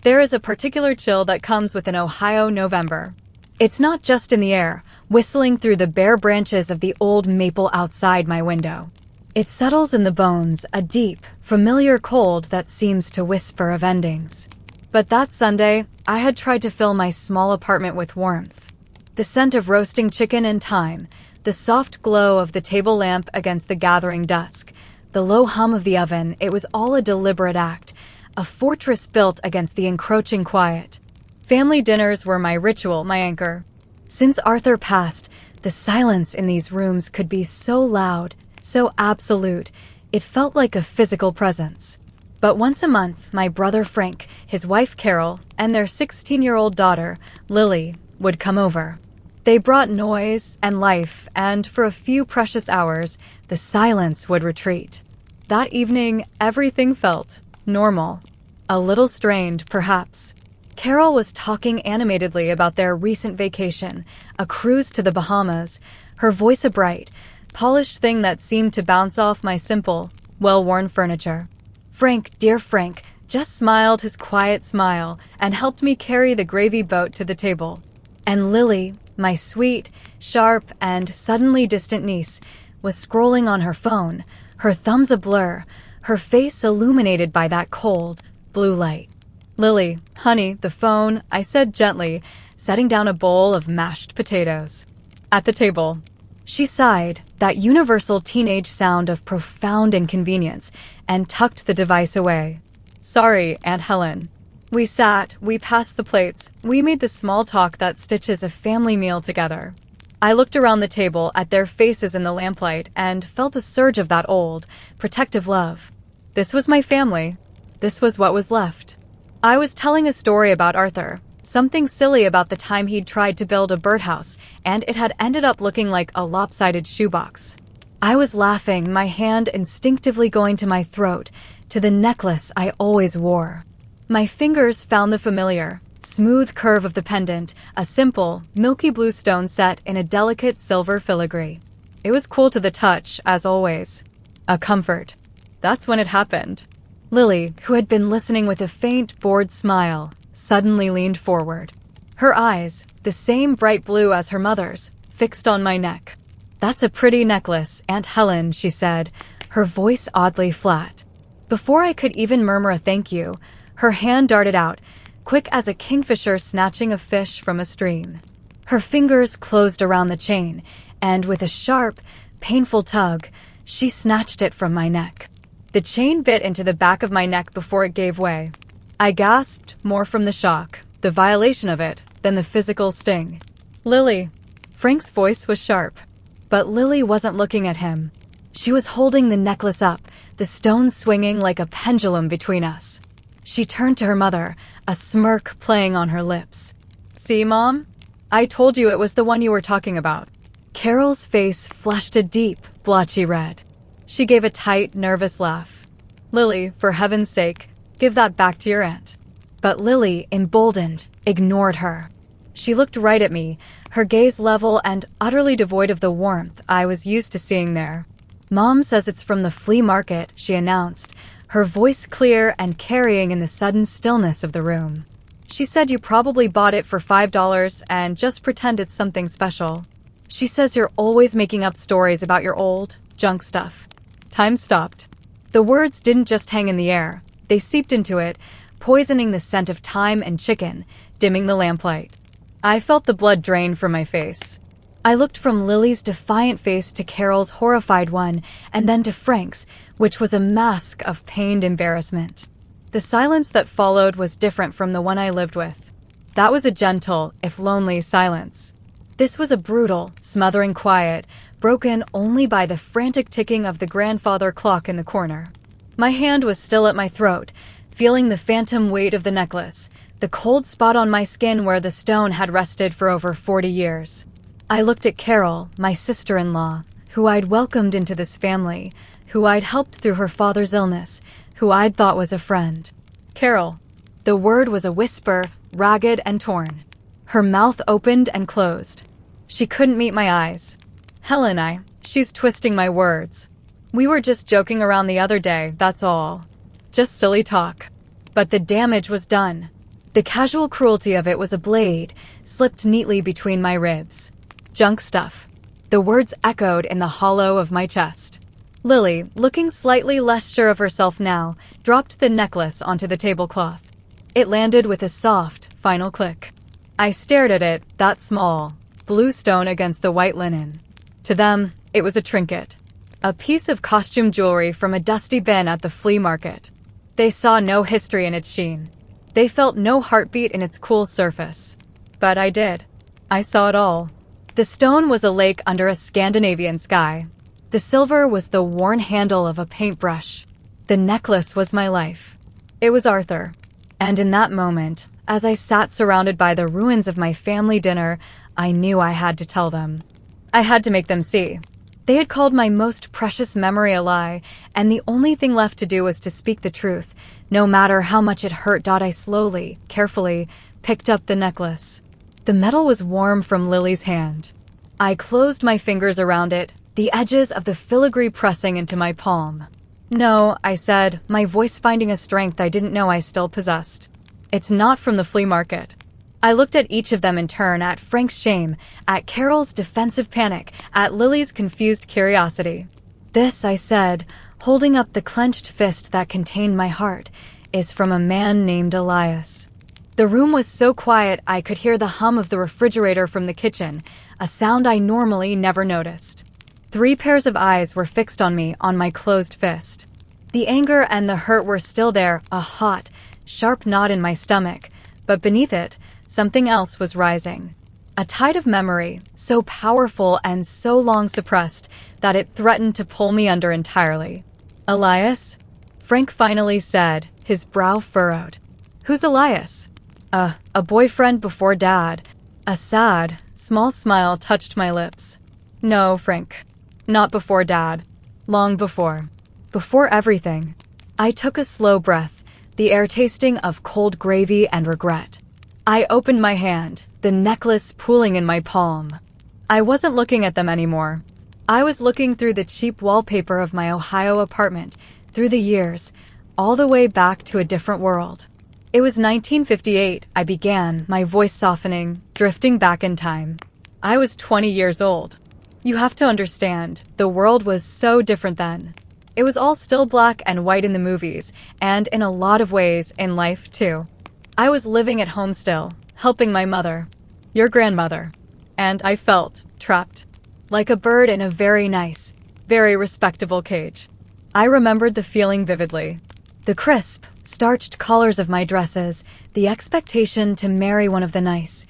There is a particular chill that comes with an Ohio November. It's not just in the air, whistling through the bare branches of the old maple outside my window. It settles in the bones, a deep, familiar cold that seems to whisper of endings. But that Sunday, I had tried to fill my small apartment with warmth. The scent of roasting chicken and thyme, the soft glow of the table lamp against the gathering dusk, the low hum of the oven, it was all a deliberate act, a fortress built against the encroaching quiet. Family dinners were my ritual, my anchor. Since Arthur passed, the silence in these rooms could be so loud, so absolute, it felt like a physical presence. But once a month, my brother Frank, his wife Carol, and their 16-year-old daughter, Lily, would come over. They brought noise and life, and for a few precious hours, the silence would retreat. That evening, everything felt normal. A little strained, perhaps. Carol was talking animatedly about their recent vacation, a cruise to the Bahamas, her voice a bright, polished thing that seemed to bounce off my simple, well-worn furniture. Frank, dear Frank, just smiled his quiet smile and helped me carry the gravy boat to the table. And Lily, my sweet, sharp, and suddenly distant niece, was scrolling on her phone, her thumbs a blur, her face illuminated by that cold, blue light. "Lily, honey, the phone," I said gently, setting down a bowl of mashed potatoes. At the table, she sighed, that universal teenage sound of profound inconvenience, and tucked the device away. "Sorry, Aunt Helen." We sat, we passed the plates, we made the small talk that stitches a family meal together. I looked around the table at their faces in the lamplight and felt a surge of that old, protective love. This was my family. This was what was left. I was telling a story about Arthur, something silly about the time he'd tried to build a birdhouse, and it had ended up looking like a lopsided shoebox. I was laughing, my hand instinctively going to my throat, to the necklace I always wore. My fingers found the familiar, smooth curve of the pendant, a simple, milky blue stone set in a delicate silver filigree. It was cool to the touch, as always. A comfort. That's when it happened. Lily, who had been listening with a faint, bored smile, suddenly leaned forward. Her eyes, the same bright blue as her mother's, fixed on my neck. "That's a pretty necklace, Aunt Helen," she said, her voice oddly flat. Before I could even murmur a thank you, her hand darted out, quick as a kingfisher snatching a fish from a stream. Her fingers closed around the chain, and with a sharp, painful tug, she snatched it from my neck. The chain bit into the back of my neck before it gave way. I gasped, more from the shock, the violation of it, than the physical sting. "Lily." Frank's voice was sharp. But Lily wasn't looking at him. She was holding the necklace up, the stone swinging like a pendulum between us. She turned to her mother, a smirk playing on her lips. "See, Mom? I told you it was the one you were talking about." Carol's face flushed a deep, blotchy red. She gave a tight, nervous laugh. "Lily, for heaven's sake, give that back to your aunt." But Lily, emboldened, ignored her. She looked right at me, her gaze level and utterly devoid of the warmth I was used to seeing there. "Mom says it's from the flea market," she announced, her voice clear and carrying in the sudden stillness of the room. "She said you probably bought it for $5 and just pretend it's something special. She says you're always making up stories about your old, junk stuff." Time stopped. The words didn't just hang in the air. They seeped into it, poisoning the scent of thyme and chicken, dimming the lamplight. I felt the blood drain from my face. I looked from Lily's defiant face to Carol's horrified one, and then to Frank's, which was a mask of pained embarrassment. The silence that followed was different from the one I lived with. That was a gentle, if lonely, silence. This was a brutal, smothering quiet, broken only by the frantic ticking of the grandfather clock in the corner. My hand was still at my throat, feeling the phantom weight of the necklace, the cold spot on my skin where the stone had rested for over 40 years. I looked at Carol, my sister-in-law, who I'd welcomed into this family, who I'd helped through her father's illness, who I'd thought was a friend. "Carol." The word was a whisper, ragged and torn. Her mouth opened and closed. She couldn't meet my eyes. "Helen, she's twisting my words. We were just joking around the other day, that's all. Just silly talk." But the damage was done. The casual cruelty of it was a blade, slipped neatly between my ribs. Junk stuff. The words echoed in the hollow of my chest. Lily, looking slightly less sure of herself now, dropped the necklace onto the tablecloth. It landed with a soft, final click. I stared at it, that small, blue stone against the white linen. To them, it was a trinket. A piece of costume jewelry from a dusty bin at the flea market. They saw no history in its sheen. They felt no heartbeat in its cool surface. But I did. I saw it all. The stone was a lake under a Scandinavian sky. The silver was the worn handle of a paintbrush. The necklace was my life. It was Arthur. And in that moment, as I sat surrounded by the ruins of my family dinner, I knew I had to tell them. I had to make them see. They had called my most precious memory a lie, and the only thing left to do was to speak the truth, no matter how much it hurt. I slowly, carefully, picked up the necklace. The metal was warm from Lily's hand. I closed my fingers around it, the edges of the filigree pressing into my palm. "No," I said, my voice finding a strength I didn't know I still possessed. "It's not from the flea market." I looked at each of them in turn, at Frank's shame, at Carol's defensive panic, at Lily's confused curiosity. "This," I said, holding up the clenched fist that contained my heart, "is from a man named Elias." The room was so quiet I could hear the hum of the refrigerator from the kitchen, a sound I normally never noticed. 3 pairs of eyes were fixed on me, on my closed fist. The anger and the hurt were still there, a hot, sharp knot in my stomach, but beneath it, something else was rising. A tide of memory, so powerful and so long suppressed that it threatened to pull me under entirely. "Elias?" Frank finally said, his brow furrowed. "Who's Elias?" A boyfriend before Dad." A sad, small smile touched my lips. "No, Frank. Not before Dad. Long before. Before everything." I took a slow breath, the air tasting of cold gravy and regret. I opened my hand, the necklace pooling in my palm. I wasn't looking at them anymore. I was looking through the cheap wallpaper of my Ohio apartment, through the years, all the way back to a different world. It was 1958, I began, my voice softening, drifting back in time. I was 20 years old. You have to understand, the world was so different then. It was all still black and white in the movies, and in a lot of ways, in life too. I was living at home still, helping my mother, your grandmother, and I felt trapped, like a bird in a very nice, very respectable cage. I remembered the feeling vividly. The crisp, starched collars of my dresses, the expectation to marry one of the nice,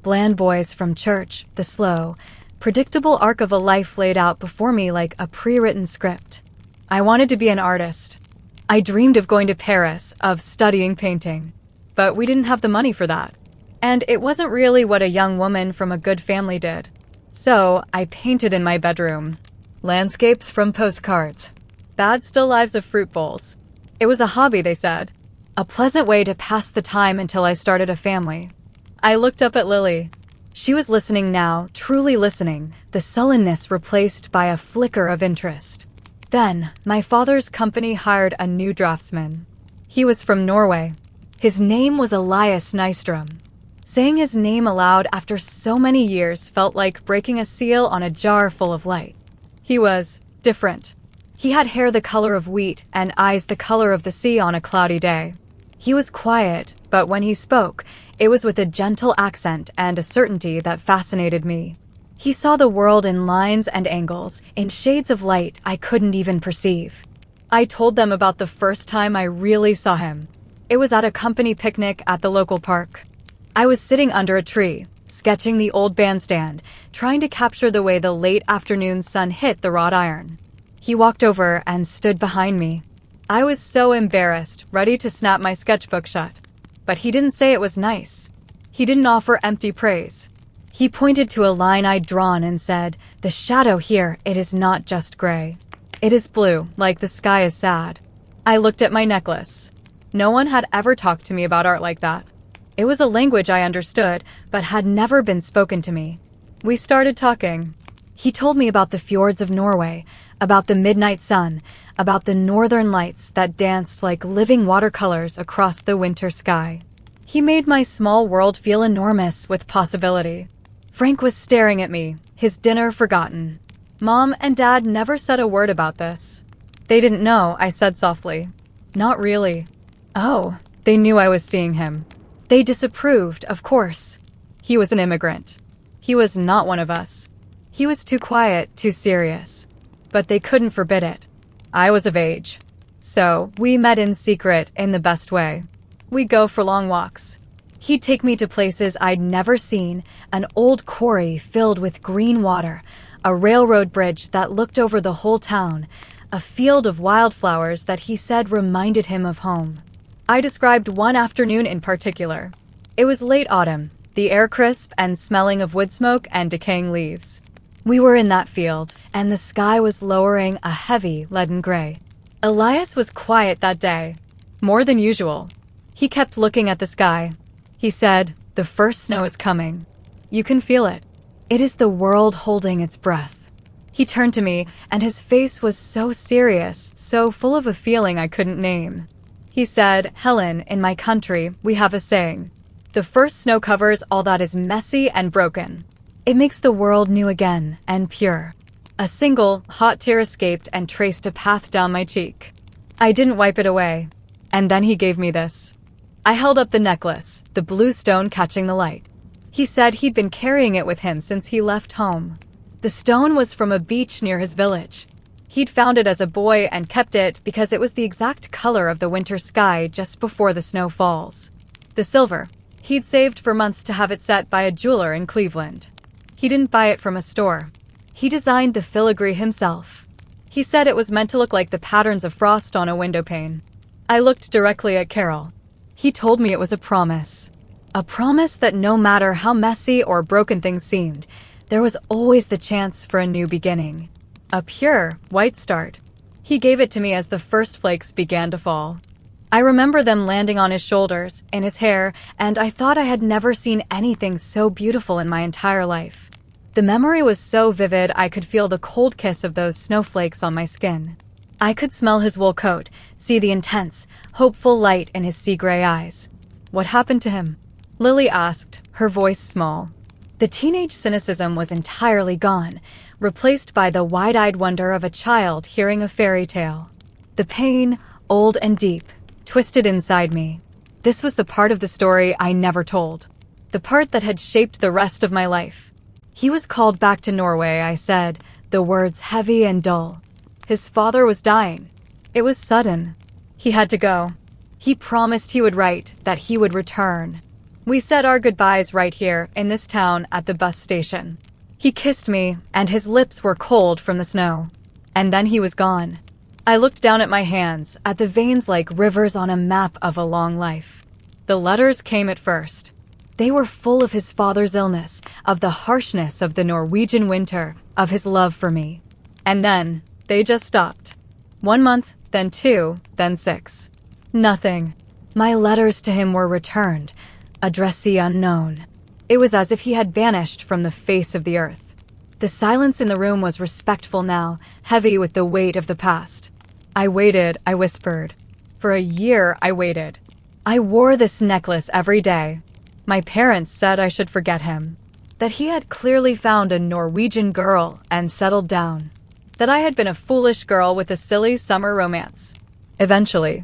bland boys from church, the slow, predictable arc of a life laid out before me like a pre-written script. I wanted to be an artist. I dreamed of going to Paris, of studying painting. But we didn't have the money for that. And it wasn't really what a young woman from a good family did. So I painted in my bedroom. Landscapes from postcards. Bad still lives of fruit bowls. It was a hobby, they said. A pleasant way to pass the time until I started a family. I looked up at Lily. She was listening now, truly listening, the sullenness replaced by a flicker of interest. Then, my father's company hired a new draftsman. He was from Norway. His name was Elias Nystrom. Saying his name aloud after so many years felt like breaking a seal on a jar full of light. He was different. He had hair the color of wheat and eyes the color of the sea on a cloudy day. He was quiet, but when he spoke, it was with a gentle accent and a certainty that fascinated me. He saw the world in lines and angles, in shades of light I couldn't even perceive. I told them about the first time I really saw him. It was at a company picnic at the local park. I was sitting under a tree, sketching the old bandstand, trying to capture the way the late afternoon sun hit the wrought iron. He walked over and stood behind me. I was so embarrassed, ready to snap my sketchbook shut. But he didn't say it was nice. He didn't offer empty praise. He pointed to a line I'd drawn and said, "The shadow here, it is not just gray. It is blue, like the sky is sad." I looked at my necklace. No one had ever talked to me about art like that. It was a language I understood, but had never been spoken to me. We started talking. He told me about the fjords of Norway, about the midnight sun, about the northern lights that danced like living watercolors across the winter sky. He made my small world feel enormous with possibility. Frank was staring at me, his dinner forgotten. Mom and Dad never said a word about this. They didn't know, I said softly. Not really. Oh, they knew I was seeing him. They disapproved, of course. He was an immigrant. He was not one of us. He was too quiet, too serious. But they couldn't forbid it. I was of age. So, we met in secret in the best way. We'd go for long walks. He'd take me to places I'd never seen, an old quarry filled with green water, a railroad bridge that looked over the whole town, a field of wildflowers that he said reminded him of home. I described one afternoon in particular. It was late autumn, the air crisp and smelling of wood smoke and decaying leaves. We were in that field, and the sky was lowering a heavy leaden gray. Elias was quiet that day, more than usual. He kept looking at the sky. He said, "The first snow is coming. You can feel it. It is the world holding its breath." He turned to me, and his face was so serious, so full of a feeling I couldn't name. He said, "Helen, in my country, we have a saying. The first snow covers all that is messy and broken. It makes the world new again and pure." A single, hot tear escaped and traced a path down my cheek. I didn't wipe it away. And then he gave me this. I held up the necklace, the blue stone catching the light. He said he'd been carrying it with him since he left home. The stone was from a beach near his village. He'd found it as a boy and kept it because it was the exact color of the winter sky just before the snow falls. The silver. He'd saved for months to have it set by a jeweler in Cleveland. He didn't buy it from a store. He designed the filigree himself. He said it was meant to look like the patterns of frost on a window pane. I looked directly at Carol. He told me it was a promise. A promise that no matter how messy or broken things seemed, there was always the chance for a new beginning. A pure, white start. He gave it to me as the first flakes began to fall. I remember them landing on his shoulders, in his hair, and I thought I had never seen anything so beautiful in my entire life. The memory was so vivid I could feel the cold kiss of those snowflakes on my skin. I could smell his wool coat, see the intense, hopeful light in his sea-gray eyes. What happened to him? Lily asked, her voice small. The teenage cynicism was entirely gone, replaced by the wide-eyed wonder of a child hearing a fairy tale. The pain, old and deep, twisted inside me. This was the part of the story I never told. The part that had shaped the rest of my life. He was called back to Norway, I said, the words heavy and dull. His father was dying. It was sudden. He had to go. He promised he would write, that he would return. We said our goodbyes right here, in this town, at the bus station. He kissed me, and his lips were cold from the snow. And then he was gone. I looked down at my hands, at the veins like rivers on a map of a long life. The letters came at first. They were full of his father's illness, of the harshness of the Norwegian winter, of his love for me. And then, they just stopped. 1 month, then 2, then 6. Nothing. My letters to him were returned, addressee unknown. It was as if he had vanished from the face of the earth. The silence in the room was respectful now, heavy with the weight of the past. I waited, I whispered. For a year, I waited. I wore this necklace every day. My parents said I should forget him. That he had clearly found a Norwegian girl and settled down. That I had been a foolish girl with a silly summer romance. Eventually,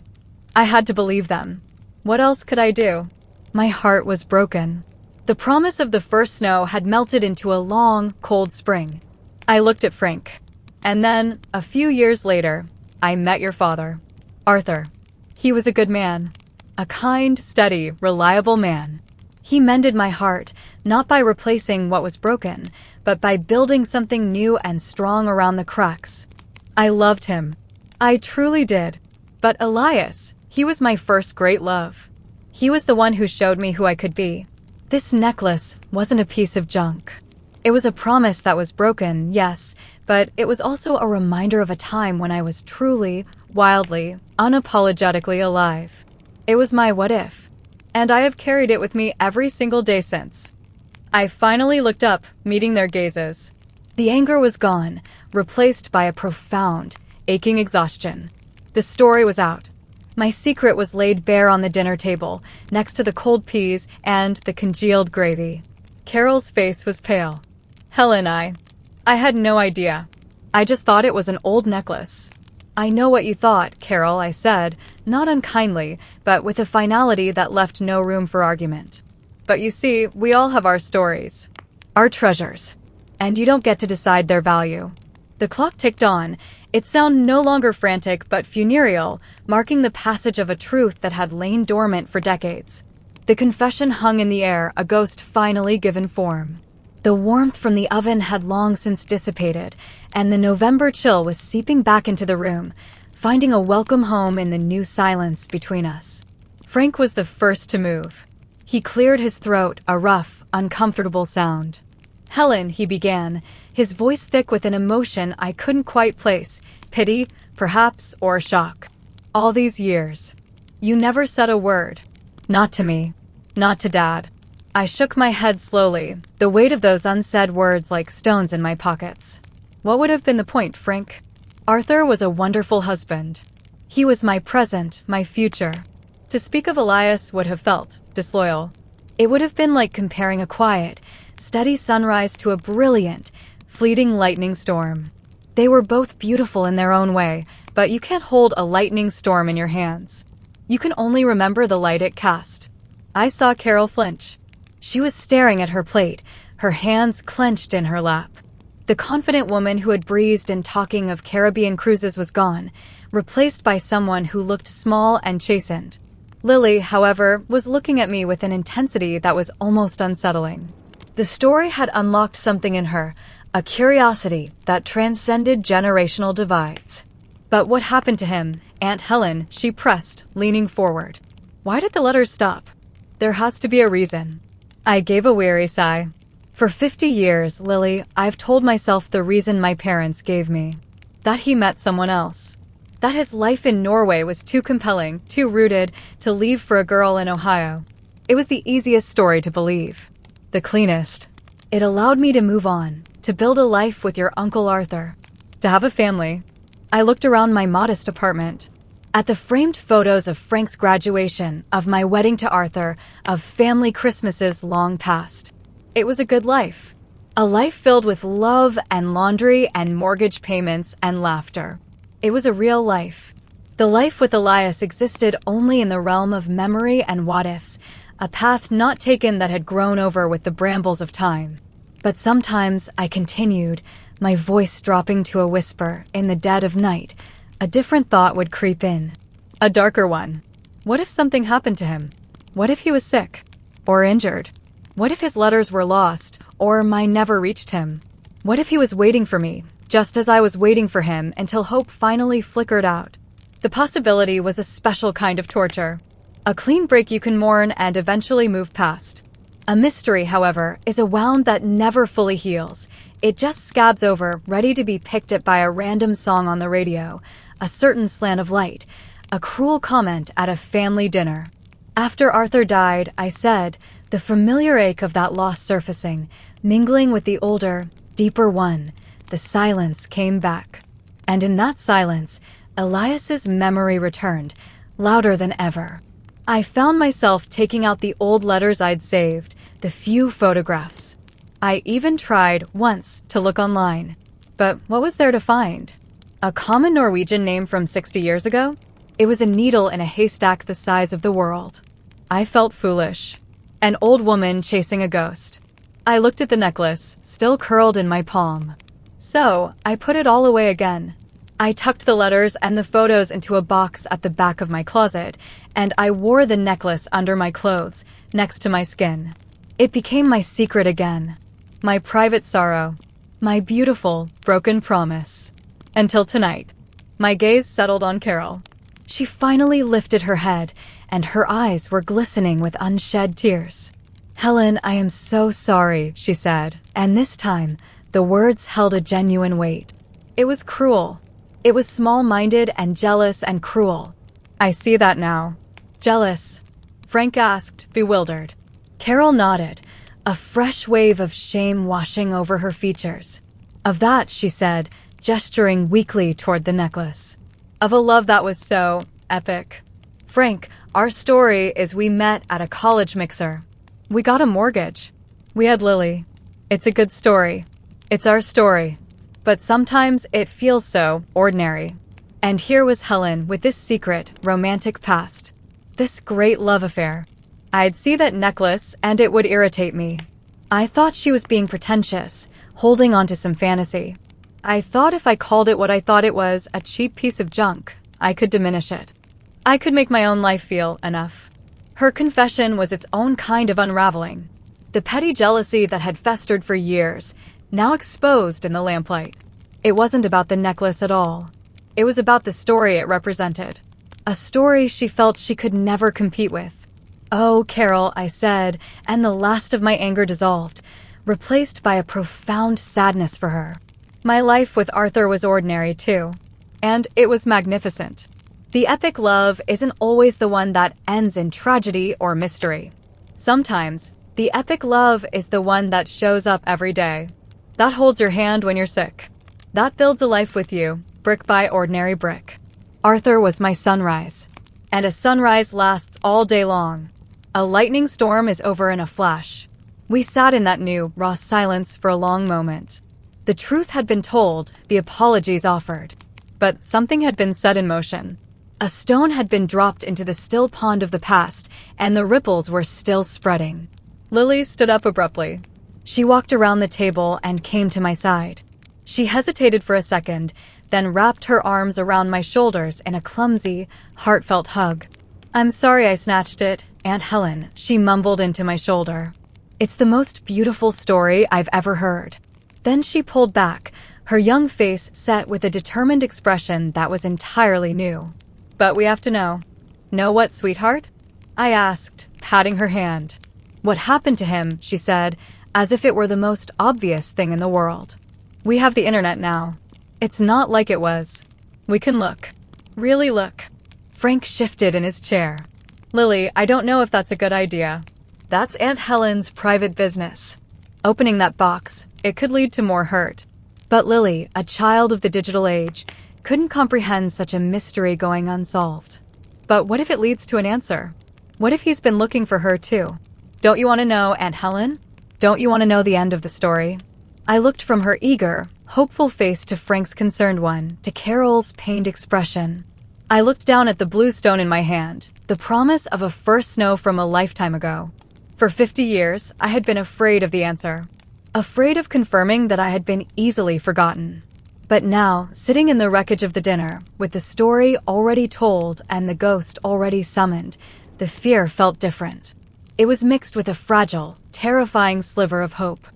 I had to believe them. What else could I do? My heart was broken. The promise of the first snow had melted into a long, cold spring. I looked at Frank. And then, a few years later, I met your father, Arthur. He was a good man. A kind, steady, reliable man. He mended my heart, not by replacing what was broken, but by building something new and strong around the cracks. I loved him. I truly did. But Elias, he was my first great love. He was the one who showed me who I could be. This necklace wasn't a piece of junk. It was a promise that was broken, yes, but it was also a reminder of a time when I was truly, wildly, unapologetically alive. It was my what if. And I have carried it with me every single day since. I finally looked up, meeting their gazes. The anger was gone, replaced by a profound, aching exhaustion. The story was out. My secret was laid bare on the dinner table, next to the cold peas and the congealed gravy. Carol's face was pale. Helen, I had no idea. I just thought it was an old necklace. I know what you thought, Carol, I said, not unkindly, but with a finality that left no room for argument. But you see, we all have our stories. Our treasures. And you don't get to decide their value. The clock ticked on, its sound no longer frantic but funereal, marking the passage of a truth that had lain dormant for decades. The confession hung in the air, a ghost finally given form. The warmth from the oven had long since dissipated, and the November chill was seeping back into the room, finding a welcome home in the new silence between us. Frank was the first to move. He cleared his throat, a rough, uncomfortable sound. Helen, he began, his voice thick with an emotion I couldn't quite place, pity, perhaps, or shock. All these years. You never said a word. Not to me. Not to Dad. I shook my head slowly, the weight of those unsaid words like stones in my pockets. What would have been the point, Frank? Arthur was a wonderful husband. He was my present, my future. To speak of Elias would have felt disloyal. It would have been like comparing a quiet, steady sunrise to a brilliant, fleeting lightning storm. They were both beautiful in their own way, but you can't hold a lightning storm in your hands. You can only remember the light it cast. I saw Carol flinch. She was staring at her plate, her hands clenched in her lap. The confident woman who had breezed in talking of Caribbean cruises was gone, replaced by someone who looked small and chastened. Lily, however, was looking at me with an intensity that was almost unsettling. The story had unlocked something in her, a curiosity that transcended generational divides. But what happened to him? Aunt Helen, she pressed, leaning forward. Why did the letters stop? There has to be a reason. I gave a weary sigh. For 50 years, Lily, I've told myself the reason my parents gave me. That he met someone else. That his life in Norway was too compelling, too rooted, to leave for a girl in Ohio. It was the easiest story to believe. The cleanest. It allowed me to move on, to build a life with your Uncle Arthur. To have a family. I looked around my modest apartment. At the framed photos of Frank's graduation, of my wedding to Arthur, of family Christmases long past. It was a good life. A life filled with love and laundry and mortgage payments and laughter. It was a real life. The life with Elias existed only in the realm of memory and what-ifs, a path not taken that had grown over with the brambles of time. But sometimes I continued, my voice dropping to a whisper in the dead of night. A different thought would creep in. A darker one. What if something happened to him? What if he was sick? Or injured? What if his letters were lost, or mine never reached him? What if he was waiting for me, just as I was waiting for him until hope finally flickered out? The possibility was a special kind of torture. A clean break you can mourn and eventually move past. A mystery, however, is a wound that never fully heals. It just scabs over, ready to be picked at by a random song on the radio, a certain slant of light, a cruel comment at a family dinner. After Arthur died, I said, the familiar ache of that loss surfacing, mingling with the older, deeper one, the silence came back. And in that silence, Elias's memory returned, louder than ever. I found myself taking out the old letters I'd saved, the few photographs. I even tried, once, to look online. But what was there to find? A common Norwegian name from 60 years ago? It was a needle in a haystack the size of the world. I felt foolish. An old woman chasing a ghost. I looked at the necklace, still curled in my palm. So, I put it all away again. I tucked the letters and the photos into a box at the back of my closet, and I wore the necklace under my clothes, next to my skin. It became my secret again. My private sorrow. My beautiful, broken promise. Until tonight. My gaze settled on Carol. She finally lifted her head, and her eyes were glistening with unshed tears. Helen, I am so sorry, she said, and this time, the words held a genuine weight. It was cruel. It was small-minded and jealous and cruel. I see that now. Jealous? Frank asked, bewildered. Carol nodded, a fresh wave of shame washing over her features. Of that, she said, gesturing weakly toward the necklace. Of a love that was so epic. Frank, our story is we met at a college mixer. We got a mortgage. We had Lily. It's a good story. It's our story. But sometimes it feels so ordinary. And here was Helen with this secret, romantic past. This great love affair. I'd see that necklace and it would irritate me. I thought she was being pretentious, holding on to some fantasy. I thought if I called it what I thought it was, a cheap piece of junk, I could diminish it. I could make my own life feel enough. Her confession was its own kind of unraveling. The petty jealousy that had festered for years, now exposed in the lamplight. It wasn't about the necklace at all. It was about the story it represented. A story she felt she could never compete with. "Oh, Carol," I said, and the last of my anger dissolved, replaced by a profound sadness for her. My life with Arthur was ordinary, too. And it was magnificent. The epic love isn't always the one that ends in tragedy or mystery. Sometimes, the epic love is the one that shows up every day. That holds your hand when you're sick. That builds a life with you, brick by ordinary brick. Arthur was my sunrise. And a sunrise lasts all day long. A lightning storm is over in a flash. We sat in that new, raw silence for a long moment. The truth had been told, the apologies offered. But something had been set in motion. A stone had been dropped into the still pond of the past, and the ripples were still spreading. Lily stood up abruptly. She walked around the table and came to my side. She hesitated for a second, then wrapped her arms around my shoulders in a clumsy, heartfelt hug. "I'm sorry I snatched it, Aunt Helen," she mumbled into my shoulder. "It's the most beautiful story I've ever heard." Then she pulled back, her young face set with a determined expression that was entirely new. "But we have to know." "Know what, sweetheart?" I asked, patting her hand. "What happened to him," she said, as if it were the most obvious thing in the world. "We have the internet now. It's not like it was. We can look. Really look." Frank shifted in his chair. "Lily, I don't know if that's a good idea. That's Aunt Helen's private business. Opening that box, it could lead to more hurt." But Lily, a child of the digital age, couldn't comprehend such a mystery going unsolved. But what if it leads to an answer? What if he's been looking for her too? "Don't you want to know, Aunt Helen? Don't you want to know the end of the story?" I looked from her eager, hopeful face to Frank's concerned one, to Carol's pained expression. I looked down at the blue stone in my hand, the promise of a first snow from a lifetime ago. For 50 years, I had been afraid of the answer. Afraid of confirming that I had been easily forgotten. But now, sitting in the wreckage of the dinner, with the story already told and the ghost already summoned, the fear felt different. It was mixed with a fragile, terrifying sliver of hope.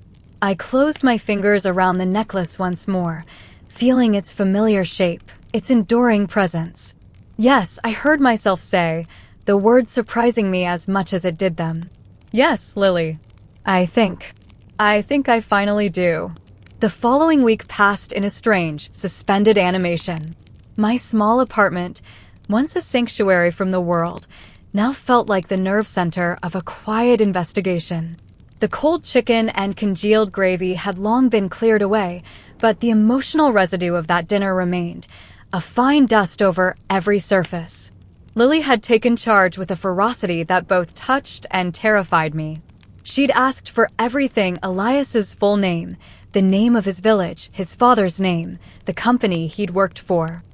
I closed my fingers around the necklace once more, feeling its familiar shape, its enduring presence. Yes, I heard myself say, the words surprising me as much as it did them. "Yes, Lily. I think I finally do." The following week passed in a strange, suspended animation. My small apartment, once a sanctuary from the world, now felt like the nerve center of a quiet investigation. The cold chicken and congealed gravy had long been cleared away, but the emotional residue of that dinner remained, a fine dust over every surface. Lily had taken charge with a ferocity that both touched and terrified me. She'd asked for everything: Elias's full name, the name of his village, his father's name, the company he'd worked for.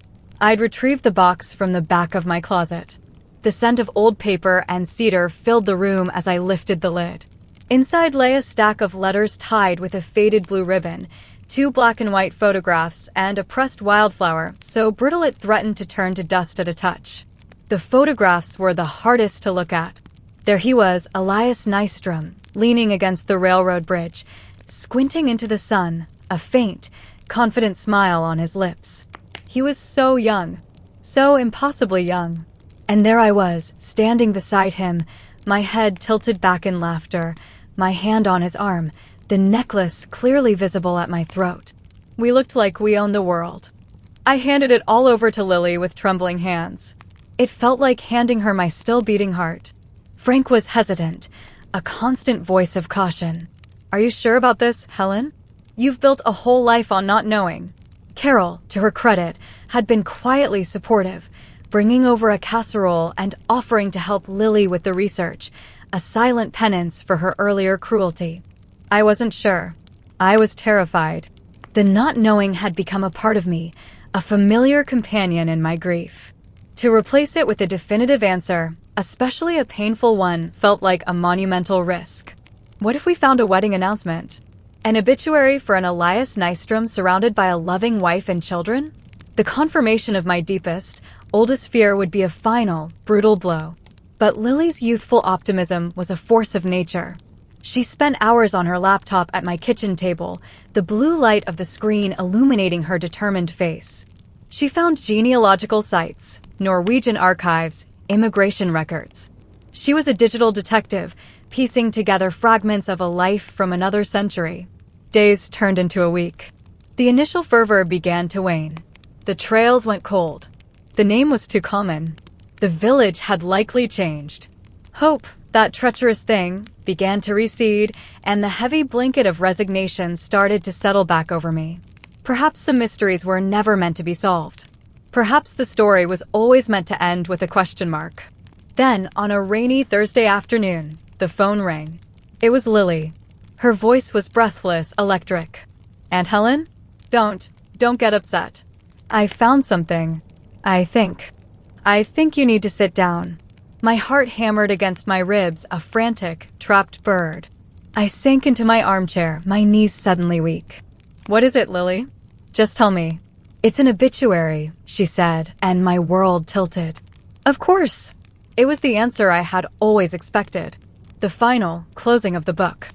I'd retrieved the box from the back of my closet. The scent of old paper and cedar filled the room as I lifted the lid. Inside lay a stack of letters tied with a faded blue ribbon, 2 black and white photographs, and a pressed wildflower so brittle it threatened to turn to dust at a touch. The photographs were the hardest to look at. There he was, Elias Nystrom, leaning against the railroad bridge, squinting into the sun, a faint, confident smile on his lips. He was so young, so impossibly young. And there I was, standing beside him, my head tilted back in laughter, my hand on his arm, the necklace clearly visible at my throat. We looked like we owned the world. I handed it all over to Lily with trembling hands. It felt like handing her my still-beating heart. Frank was hesitant, a constant voice of caution. "Are you sure about this, Helen? You've built a whole life on not knowing." Carol, to her credit, had been quietly supportive, bringing over a casserole and offering to help Lily with the research, a silent penance for her earlier cruelty. I wasn't sure. I was terrified. The not knowing had become a part of me, a familiar companion in my grief. To replace it with a definitive answer, especially a painful one, felt like a monumental risk. What if we found a wedding announcement? An obituary for an Elias Nystrom surrounded by a loving wife and children? The confirmation of my deepest, oldest fear would be a final, brutal blow. But Lily's youthful optimism was a force of nature. She spent hours on her laptop at my kitchen table, the blue light of the screen illuminating her determined face. She found genealogical sites, Norwegian archives, immigration records. She was a digital detective, piecing together fragments of a life from another century. Days turned into a week. The initial fervor began to wane. The trails went cold. The name was too common. The village had likely changed. Hope, that treacherous thing, began to recede, and the heavy blanket of resignation started to settle back over me. Perhaps some mysteries were never meant to be solved. Perhaps the story was always meant to end with a question mark. Then, on a rainy Thursday afternoon, the phone rang. It was Lily. Her voice was breathless, electric. "Aunt Helen? Don't get upset. I found something. I think you need to sit down." My heart hammered against my ribs, a frantic, trapped bird. I sank into my armchair, my knees suddenly weak. "What is it, Lily? Just tell me." "It's an obituary," she said, and my world tilted. Of course. It was the answer I had always expected. The final, closing of the book.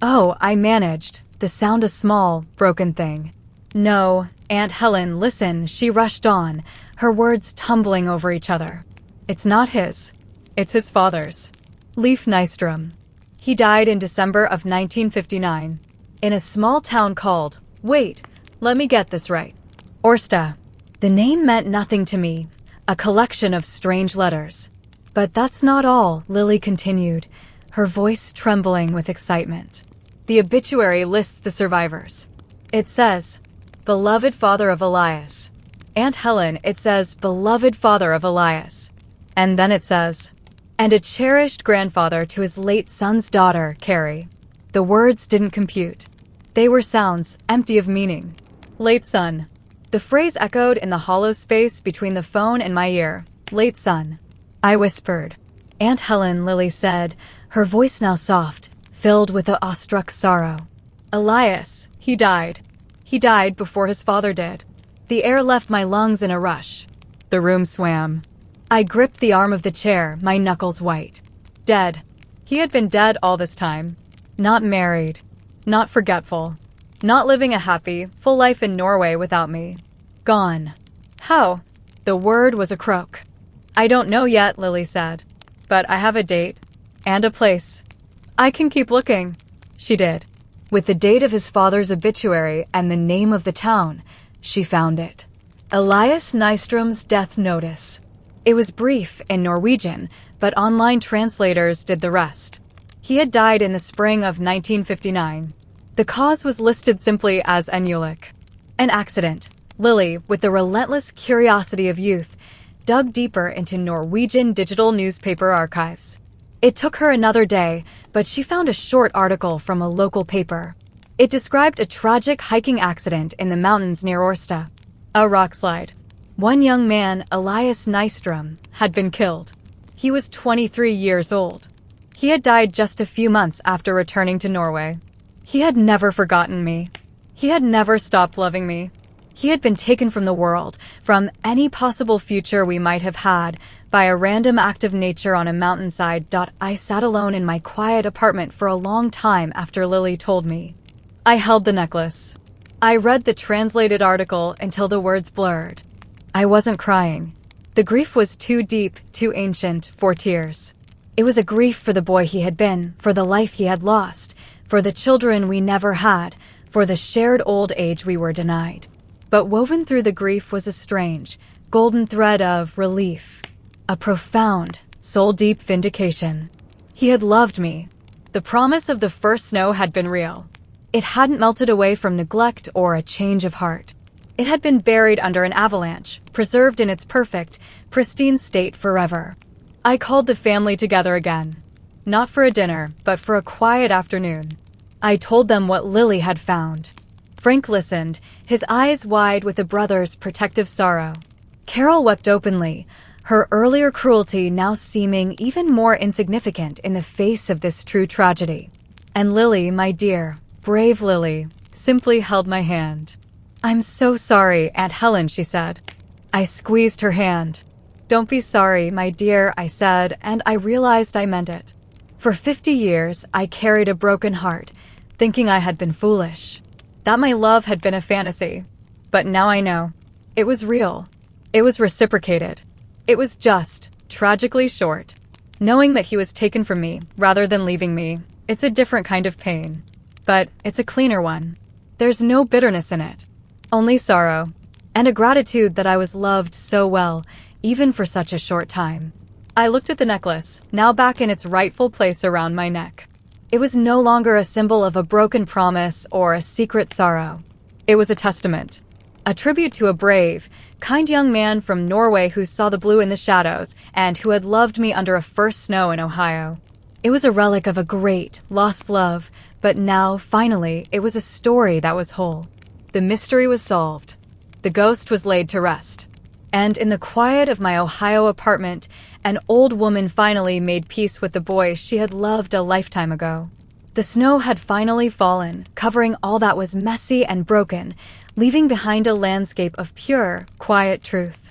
"Oh," I managed, the sound a small, broken thing. "No, Aunt Helen, listen," she rushed on, her words tumbling over each other. "It's not his. It's his father's. Leif Nystrom. He died in December of 1959. In a small town called, wait, let me get this right, Orsta." The name meant nothing to me, a collection of strange letters. "But that's not all," Lily continued, her voice trembling with excitement. "The obituary lists the survivors. It says, 'Beloved father of Elias.' Aunt Helen, it says, 'Beloved father of Elias.' And then it says, 'and a cherished grandfather to his late son's daughter, Carrie.' The words didn't compute. They were sounds, empty of meaning. Late son. The phrase echoed in the hollow space between the phone and my ear. Late son. I whispered. "Aunt Helen," Lily said, her voice now soft, filled with the awestruck sorrow. "Elias, he died. He died before his father did." The air left my lungs in a rush. The room swam. I gripped the arm of the chair, my knuckles white. Dead. He had been dead all this time. Not married. Not forgetful. Not living a happy, full life in Norway without me. Gone. How? The word was a croak. "I don't know yet," Lily said. "But I have a date. And a place. I can keep looking." She did. With the date of his father's obituary and the name of the town, she found it. Elias Nystrom's death notice. It was brief in Norwegian, but online translators did the rest. He had died in the spring of 1959. The cause was listed simply as enulic. An accident. Lily, with the relentless curiosity of youth, dug deeper into Norwegian digital newspaper archives. It took her another day, but she found a short article from a local paper. It described a tragic hiking accident in the mountains near Orsta. A rockslide. One young man, Elias Nystrom, had been killed. He was 23 years old. He had died just a few months after returning to Norway. He had never forgotten me. He had never stopped loving me. He had been taken from the world, from any possible future we might have had, by a random act of nature on a mountainside. I sat alone in my quiet apartment for a long time after Lily told me. I held the necklace. I read the translated article until the words blurred. I wasn't crying. The grief was too deep, too ancient for tears. It was a grief for the boy he had been, for the life he had lost, for the children we never had, for the shared old age we were denied. But woven through the grief was a strange, golden thread of relief. A profound, soul-deep vindication. He had loved me. The promise of the first snow had been real. It hadn't melted away from neglect or a change of heart. It had been buried under an avalanche, preserved in its perfect, pristine state forever. I called the family together again. Not for a dinner, but for a quiet afternoon. I told them what Lily had found. Frank listened, his eyes wide with a brother's protective sorrow. Carol wept openly, her earlier cruelty now seeming even more insignificant in the face of this true tragedy. And Lily, my dear, brave Lily, simply held my hand. "I'm so sorry, Aunt Helen," she said. I squeezed her hand. "Don't be sorry, my dear," I said, and I realized I meant it. For 50 years, I carried a broken heart, thinking I had been foolish, that my love had been a fantasy. But now I know. It was real. It was reciprocated. It was just, tragically short. Knowing that he was taken from me, rather than leaving me, it's a different kind of pain. But it's a cleaner one. There's no bitterness in it. Only sorrow. And a gratitude that I was loved so well, even for such a short time. I looked at the necklace, now back in its rightful place around my neck. It was no longer a symbol of a broken promise or a secret sorrow. It was a testament. A tribute to a brave, kind young man from Norway who saw the blue in the shadows and who had loved me under a first snow in Ohio. It was a relic of a great, lost love, but now, finally, it was a story that was whole. The mystery was solved. The ghost was laid to rest. And in the quiet of my Ohio apartment, an old woman finally made peace with the boy she had loved a lifetime ago. The snow had finally fallen, covering all that was messy and broken, leaving behind a landscape of pure, quiet truth.